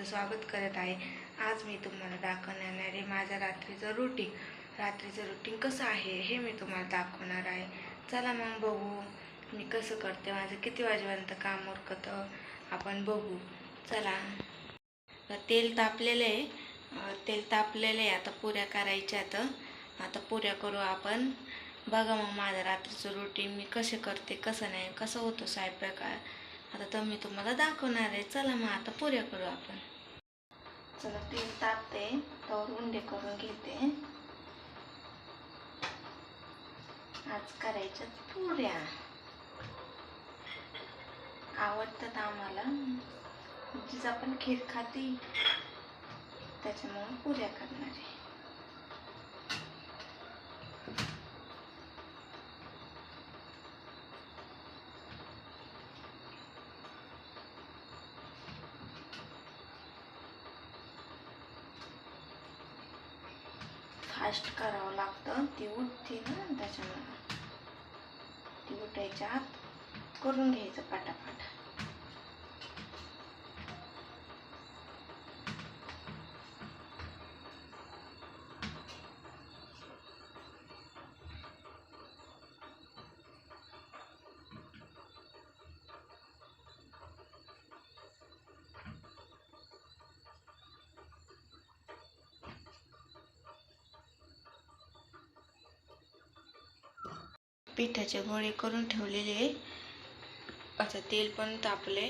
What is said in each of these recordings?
स्वागत करत आहे। आज मी तुम्हाला दाखवणार आहे माझ्या रात्रीचं रुटीन कसं आहे हे मी तुम्हाला दाखवणार आहे। चला मग बघू मी कसं करते, माझं किती वाजेपर्यंत काम उरकतं आपण बघू। चला, तेल तापलेलं आहे, आता पुऱ्या करायच्यात। आता पुऱ्या करू आपण। बघा मग माझं रात्रीचं रुटीन मी कसे करते, कसं नाही, कसं होतं स्वयंपाक आता तर मी तुम्हाला दाखवणार आहे। चला मग आता पुऱ्या करू आपण। चला, तेल तापते तर उंडे करून घेते। आज करायच्या पुऱ्या आवडतात आम्हाला, जीच आपण खीर खाती त्याच्यामुळे पुऱ्या करणार आहे। फास्ट करावं लागतं, ती उठते ना त्याच्यामुळे। ती उठायच्या आत करून घ्यायचं पटापट। पिठाचे गोळे करून ठेवलेले आहे। आता तेल पण तापले।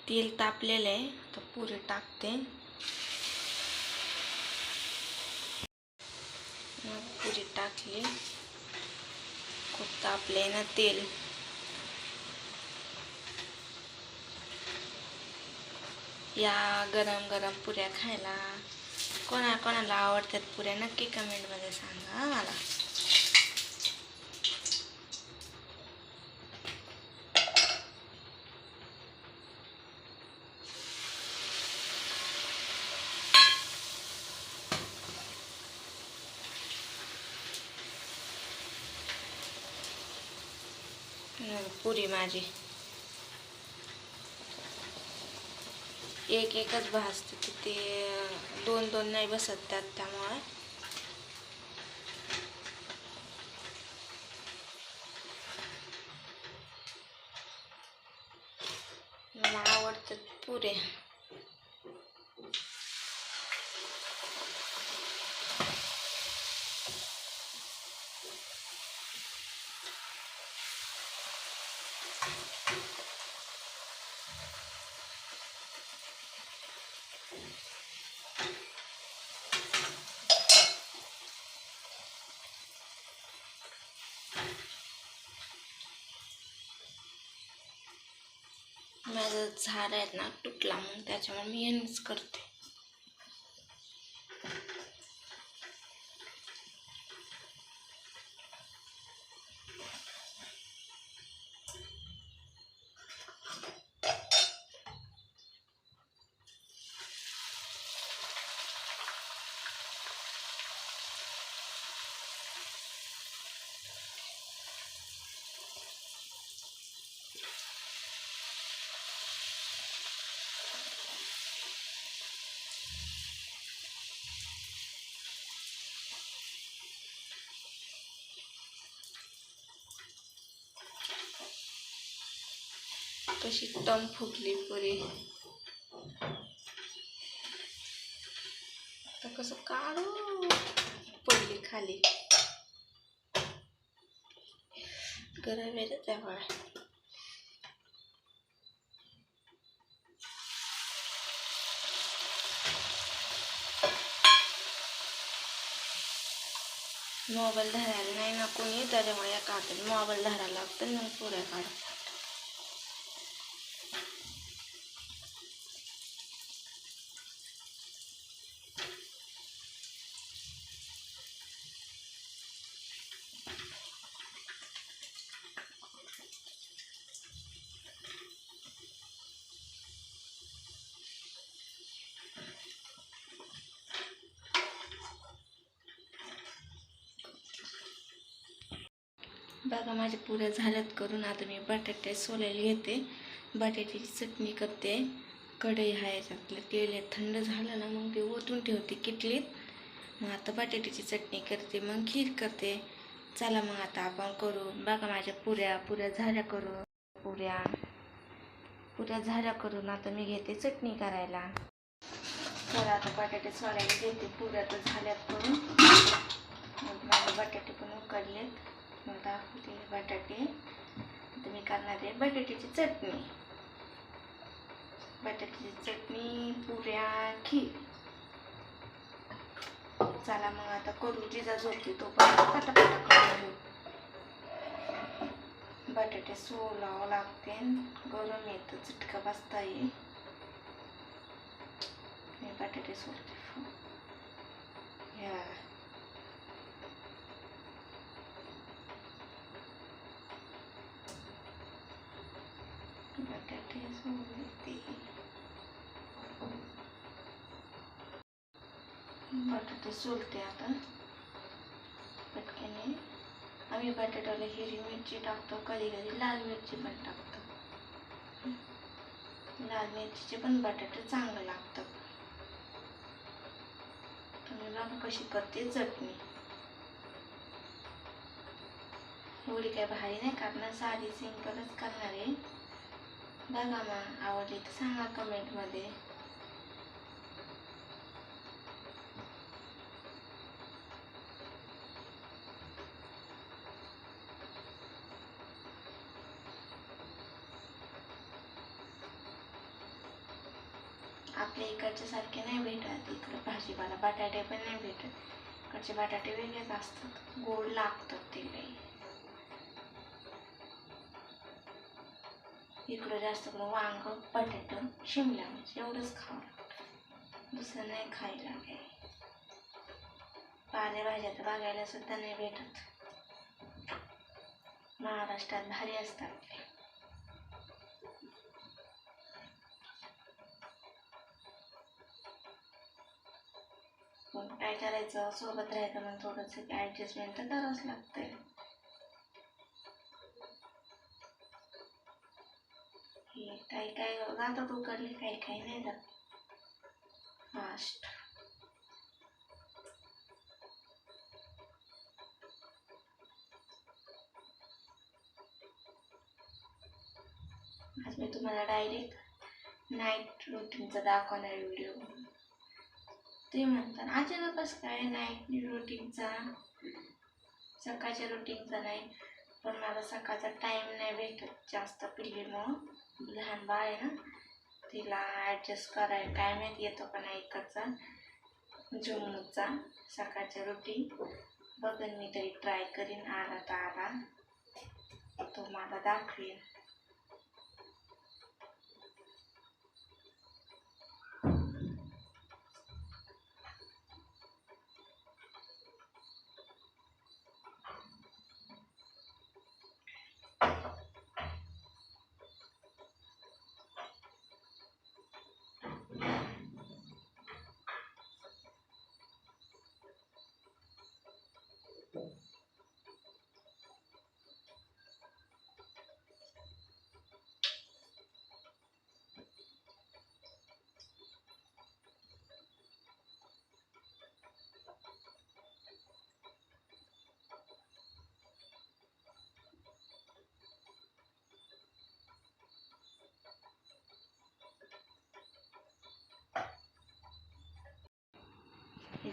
तेल तापलेलं आहे, तर पुरे टाकते। पुरी टाकली, खूप तापले ना तेल। या गरम गरम पुऱ्या खायला। कोणाला आवडतात पुऱ्या नक्की कमेंटमध्ये सांगा मला। पुरी माझी एकच भाजते, ते दोन नाही बसत त्यामुळे। मला आवडतात पुऱ्या। माझं झाड आहे ना तुटला, मग त्याच्यामुळे मी यांनीच करते। कशी टम फुटली पुरी. तर कसं काढू, पडली खाली. गरम आहे त्यामुळे. मोबाईल धरायला नाही ना कोणी, त्याच्यामुळे एका हाताने मोबाईल धरायला लागतं मग पुऱ्या काढतात. बघा माझ्या पुऱ्या झाल्यात करून. आता मी बटाटे सोलायला घेते. बटाट्याची चटणी करते. कढई आहे याच्यातलं तेल आहे, थंड झालं ना मग ते ओतून ठेवते किटलीत. मग आता बटाट्याची चटणी करते, मग खीर करते. चला मग आता आपण करू. बघा माझ्या पुऱ्या झाल्या करून. पुऱ्या झाल्या करून आता मी घेते चटणी करायला. तर आता बटाटे सोलायला घेते. पुऱ्या तर झाल्यात करून. मग माझे बटाटे पण उकडलेत. मग दाखवते बटाटे. आता मी करणार आहे बटाट्याची चटणी. बटाट्याची चटणी, पुऱ्या, खीर. चला मग आता करू. जिजा झोपते तो पण पटापटा करून. बटाटे सोलावं लागते, गरम येतं, चटका बसता येईल. मी बटाटे सोलते. बटाटे सोलते. बटाटे सोलते आता पटकन. आम्ही बटाट्याला हिरवी मिरची टाकतो, कधी कधी लाल मिरची पण टाकतो. लाल मिरचीचे पण बटाटे चांगलं लागतं. तुम्ही बघा कशी करते चटणी. एवढी काय भारी नाही करणार, साधी सिंपलच करणार आहे. बघा मग आवडली तर सांगा कमेंटमध्ये. आपल्या इकडच्या सारखे नाही भेटत इकडं भाजीपाला. बटाटे पण नाही भेटत इकडचे. बटाटे वेगळेच असतात, गोड लागतात ते लई. इकडं जास्त करून वांग, बटाटा, शिमला मिरची एवढंच खावं लागतं, दुसरं नाही खायला काही. पालेभाज्या तर बघायला सुद्धा नाही भेटत. महाराष्ट्रात भारी असतात. काय करायचं, सोबत राहायचं मग थोडंसं ॲडजस्टमेंट तर करावंच लागतंय. काही काही जातात उकडले, काही नाही जात फास्ट. आज मी तुम्हाला डायरेक्ट नाईट रुटीनचा दाखवणार व्हिडिओ. ते म्हणतात अचानक कसं काय नाईट रुटीनचा, सकाळच्या रुटीनचा नाही. पण मला सकाळचा टाईम नाही भेटत जास्त पिल्लीमुळं. लहान बाळ आहे ना, तिला ॲडजस्ट करायला काय माहिती येतो का नाही इकडचा जम्मूचा सकाळच्या रुटीन. बघेन मी तरी, ट्राय करीन. आला तर आला तो मला दाखवेन.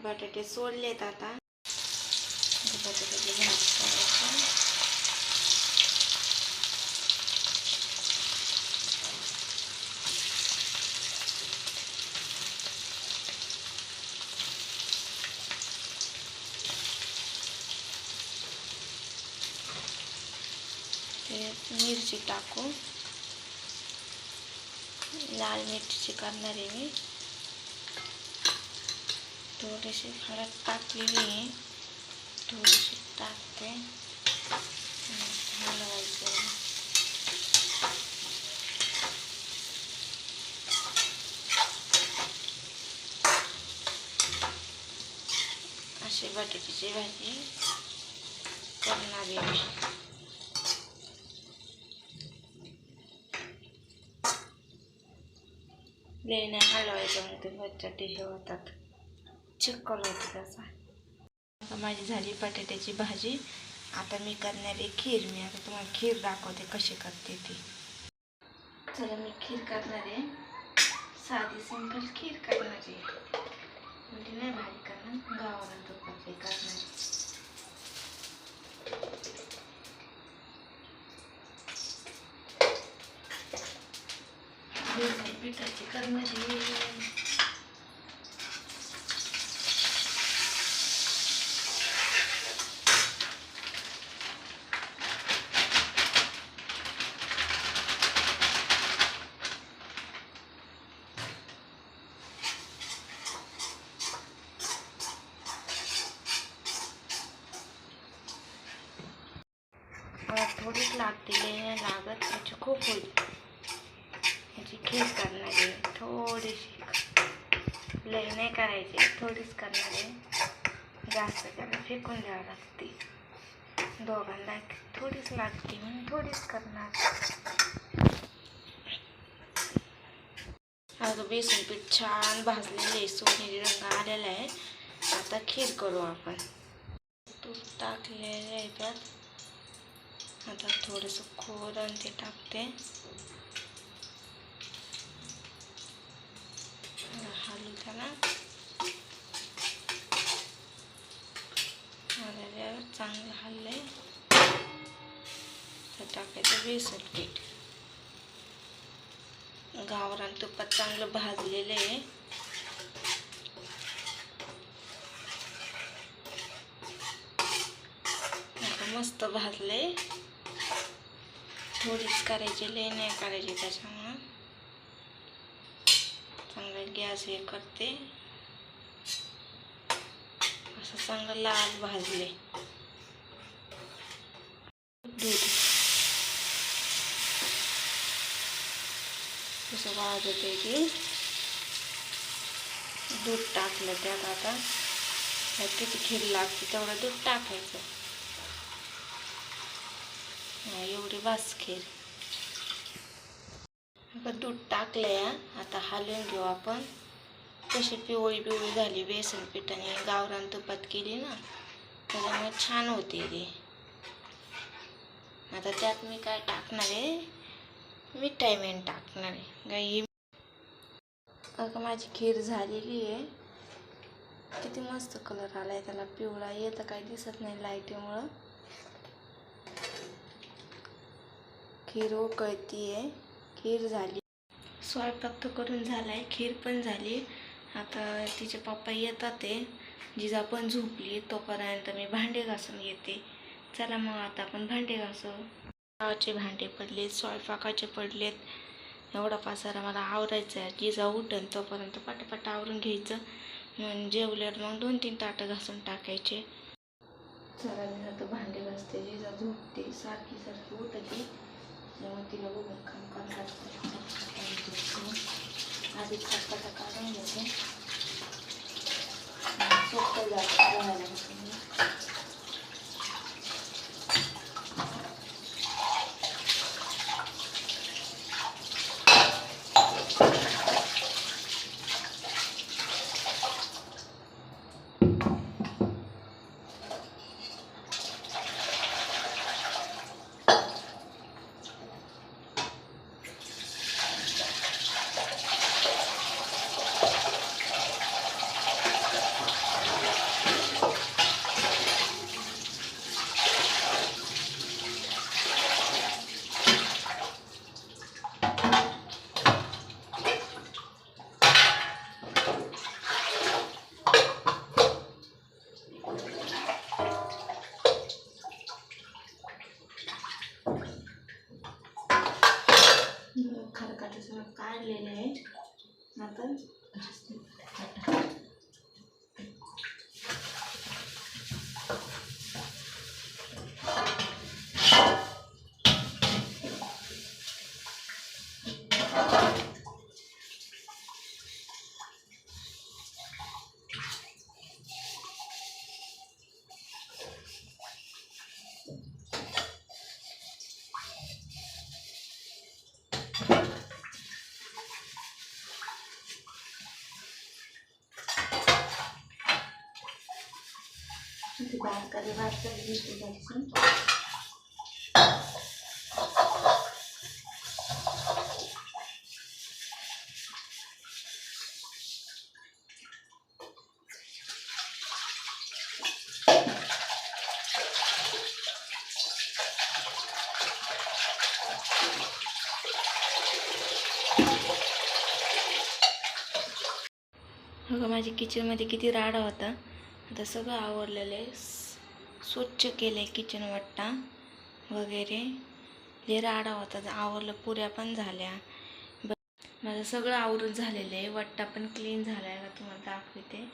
बटाटे सोडलेत आता. बटाट्याची भाजी करायची. मिरची टाकू. लाल मिरची करणार आहे मी. थोडीशी हळद टाकलेली आहे, थोडीशी टाकते. हलवायचं. अशी बटाट्याची भाजी करणार आहे मी. लेण्या हलवायचं म्हणते बटाटे हे होतात, चिकन होतं त्याचा. आता माझी झाली बटाट्याची भाजी. आता मी करणार आहे खीर. मी आता तुम्हाला खीर दाखवते कशी करते ती. चला मी खीर करणार आहे. साधी सिंपल खीर करणार आहे, म्हणजे नाही भारी करणार, गावाला तुपातली करणार. पिठाची करणार आहे. थोडीच लागते, लागत त्याची खूप होईल. याची खीर करणार आहे थोडीशी, लई नाही करायची, थोडीच करणार आहे. जास्त त्याला फेकून द्यावं लागते. दोघांना थोडीच लागते म्हणून थोडीच करणार. अगं बेसन पीठ छान भाजलेलं आहे, सोनेरी रंग आलेला आहे. आता खीर करू आपण. तूप टाकलेलं आहे त्यात. आता थोडंसं खोबरं आणि ते टाकते. हलू त्याला. चांगलं हललंय. तर टाकायचं बेसन पीठ. गावरान तुपात चांगलं भाजलेलं आहे. आता मस्त भाजले. थोडीच करायची, लई नाही करायची, त्याच्यामुळं चांगलं गॅस हे करते. असं चांगलं लाल भाजले. दूध कसं भाजते की दूध टाकलं त्यात. आता किती खीर लागते तेवढं दूध टाकायचं. एवढी बास खीर. दूध टाकलंय. आता हलवून घेऊ आपण. कशी पिवळी पिवळी झाली, बेसन पिठाने गावरान तुपात केली ना, त्याच्यामुळे छान होते ती. आता त्यात मी काय टाकणार आहे, विटॅमिन टाकणार आहे. गाई अगं माझी खीर झालेली आहे. किती मस्त कलर आलाय त्याला, पिवळा येतं काही दिसत नाही लाईटीमुळं. खीर उकळती आहे. खीर झाली. स्वयंपाक तर करून झालाय, खीर पण झाली. आता तिचे पप्पा येतात, ते जिजा पण झोपली. तोपर्यंत मी भांडे घासून घेते. चला मग आता आपण भांडे घासू. गावाचे भांडे पडलेत, स्वयंपाकाचे पडलेत. एवढा पसारा मला आवरायचा आहे. जिजा उठन तोपर्यंत पटापट आवरून घ्यायचं. मग जेवल्यावर मग 2-3 ताटं घासून टाकायचे. चला मी आता भांडे घासते. जिजा झोपते, सारखी सारखी उठते, मग तिला बघून काम करायला आधी खटपटा काढून घेते. सोपं जातं. सगळं काढलेलं आहे. आता बात कर बघा माझ्या किचनमध्ये किती राडा होता. आता सगळं आवरलेलं आहे. स्वच्छ केलं आहे किचन वट्टा वगैरे. लय राडा होता, आवरलं, पुऱ्या पण झाल्या. माझं सगळं आवरून झालेलं आहे. वट्टा पण क्लीन झाला आहे का तुम्हाला दाखवते.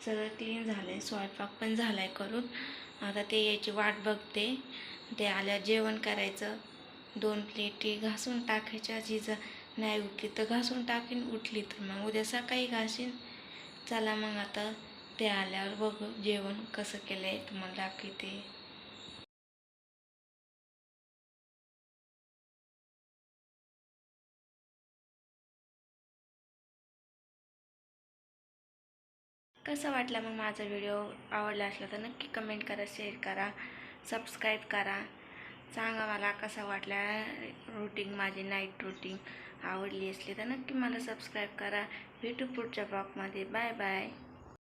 सगळं क्लीन झालं आहे. स्वयंपाक पण झाला आहे करून. आता ते याची वाट बघते. ते आल्यावर जेवण करायचं. 2 प्लेटी घासून टाकायच्या. जिजा नाही उठली तर घासून टाकीन, उठली तर मग उद्या सकाळी घासीन. चला मग आता ते आल्यावर बघू जेवण कसं केलं आहे, तुम्हाला दाखवते. कसं वाटलं मग माझा व्हिडिओ? आवडला असला तर नक्की कमेंट करा, शेअर करा, सबस्क्राईब करा. सांगा मला कसा वाटला रूटीन, माझी नाईट रूटीन. आवडली असली तर नक्की मला सबस्क्राईब करा. भेटू पुढच्या ब्लॉगमध्ये. Bye bye.